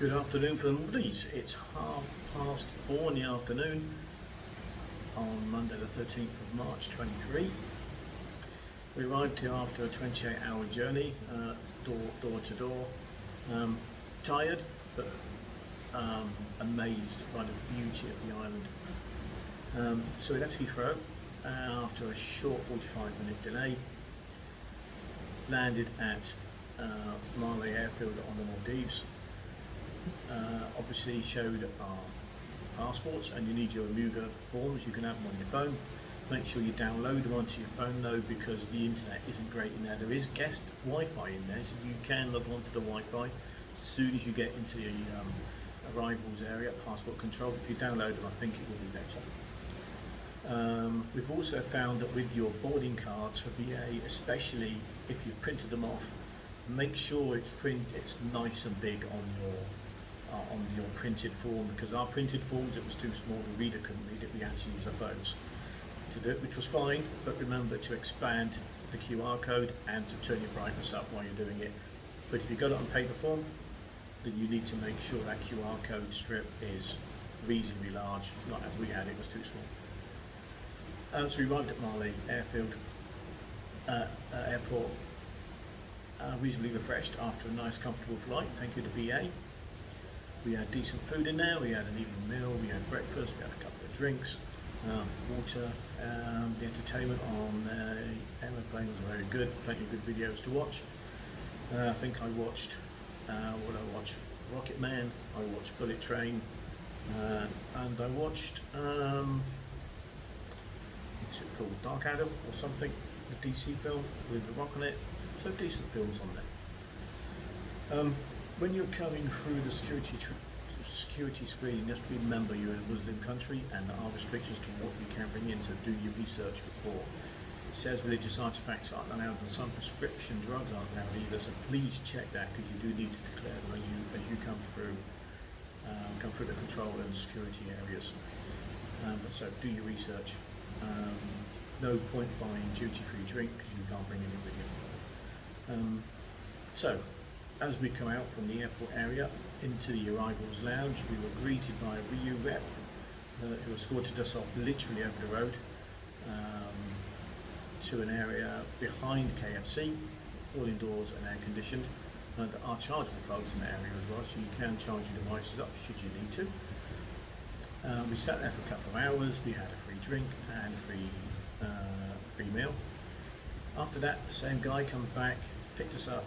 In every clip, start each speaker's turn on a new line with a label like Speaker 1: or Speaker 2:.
Speaker 1: Good afternoon from the Maldives. It's 4:30 in the afternoon on Monday the 13th of March 23. We arrived here after a 28-hour journey, door to door. Tired, but amazed by the beauty of the island. So we left Heathrow after a short 45-minute delay. Landed at Malé airfield on the Maldives. Obviously showed our passports, and you need your Amuga forms. You can have them on your phone. Make sure you download them onto your phone though, because the internet isn't great in there. There is guest Wi-Fi in there, so you can log on to the Wi-Fi as soon as you get into the arrivals area, passport control. If you download them, I think it will be better. We've also found that with your boarding cards for BA, especially if you've printed them off, make sure it's nice and big on your printed form, because our printed forms, it was too small, the reader couldn't read it. We had to use our phones to do it, which was fine, but remember to expand the QR code and to turn your brightness up while you're doing it. But if you've got it on paper form, then you need to make sure that QR code strip is reasonably large. Not as we had, it was too small. So we arrived at Malé airfield, airport, reasonably refreshed after a nice comfortable flight, thank you to BA. We had decent food in there. We had an evening meal, we had breakfast, we had a couple of drinks, water. The entertainment on the aeroplane was very good, plenty of good videos to watch. I think I watched, what I watched? Rocket Man, I watched Bullet Train, and I watched, what's it called, Dark Adam or something, a DC film with The Rock on it. So decent films on there. When you're coming through the security screen, just remember you're in a Muslim country and there are restrictions to what you can bring in, so do your research before. It says religious artifacts aren't allowed and some prescription drugs aren't allowed either, so please check that, because you do need to declare them as you come through the control and security areas. So do your research. No point buying duty-free drink because you can't bring any with you. So, as we come out from the airport area into the arrivals lounge, we were greeted by a RIU rep who escorted us off literally over the road to an area behind KFC, all indoors and air conditioned, and our chargeable plugs in the area as well, so you can charge your devices up should you need to. We sat there for a couple of hours. We had a free drink and a free meal. After that, the same guy comes back, picked us up,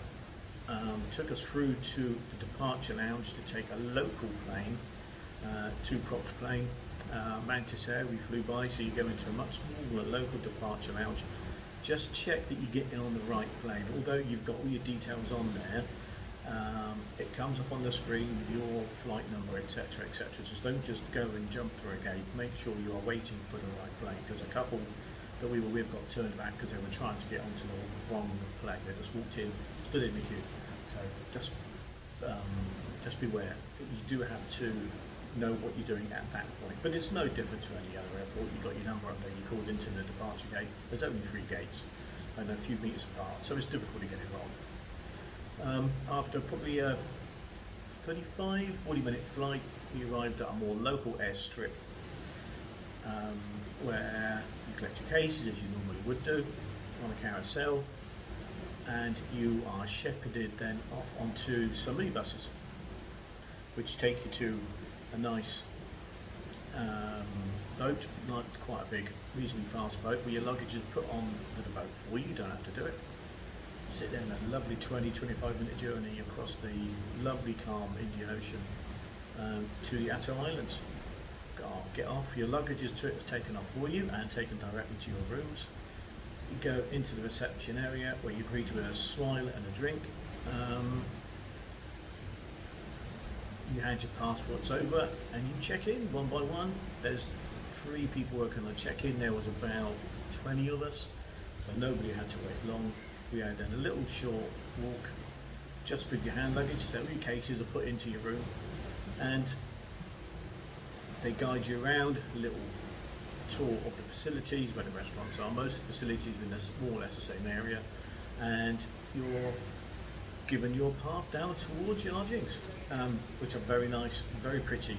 Speaker 1: took us through to the departure lounge to take a local plane, two-propped plane, Mantis Air we flew by, so you go into a much smaller local departure lounge. Just check that you get in on the right plane. Although you've got all your details on there, it comes up on the screen with your flight number, etc., etc. So don't just go and jump through a gate. Make sure you are waiting for the right plane, because a couple that we were with got turned back because they were trying to get onto the wrong plane. They just walked in, stood in the queue. So just beware. You do have to know what you're doing at that point. But it's no different to any other airport. You've got your number up there, you called into the departure gate. There's only 3 gates and a few meters apart, so it's difficult to get it wrong. After probably a 40-minute flight, we arrived at a more local airstrip where you collect your cases as you normally would do on a carousel, and you are shepherded then off onto some minibuses which take you to a nice boat, not quite a big, reasonably fast boat, where your luggage is put on the boat for you. You don't have to do it. Sit there in a lovely 20-25 minute journey across the lovely calm Indian Ocean to the Atoll Islands. Get off, your luggage is taken off for you and taken directly to your rooms. You go into the reception area where you're greeted with a smile and a drink. You hand your passports over and you check in one by one. There's 3 people working on check-in. There was about 20 of us, so nobody had to wait long. We had then a little short walk just with your hand luggage, so your cases are put into your room, and they guide you around, a little tour of the facilities where the restaurants are. Most of the facilities are in more or less the same area, and your given you a path down towards your lodgings, which are very nice, very pretty.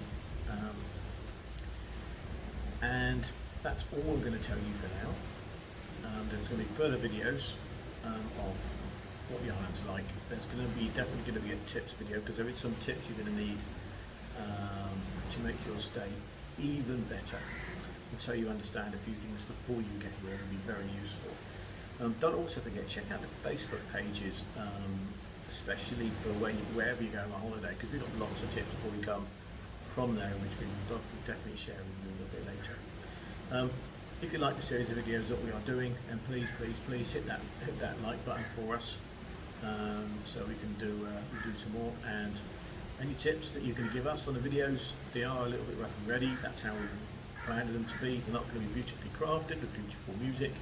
Speaker 1: And that's all I'm going to tell you for now. There's going to be further videos of what the island's like. There's going to be definitely going to be a tips video, because there is some tips you're going to need to make your stay even better, and so you understand a few things before you get here. It'll be very useful. Don't also forget, check out the Facebook pages, especially for wherever you go on holiday, because we've got lots of tips before we come from there, which we will definitely share with you a little bit later. If you like the series of videos that we are doing, and please hit that like button for us, so we can do some more. And any tips that you can give us on the videos, they are a little bit rough and ready. That's how we planned them to be. They're not going to be beautifully crafted with beautiful music.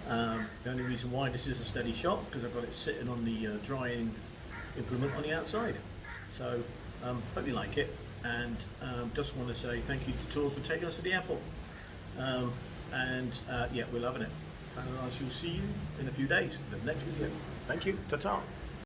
Speaker 1: The only reason why this is a steady shot, because I've got it sitting on the drying implement on the outside. So hope you like it, and just want to say thank you to Tours for taking us to the airport. Yeah, we're loving it, and I shall see you in a few days for the next video. Thank you. Ta-ta.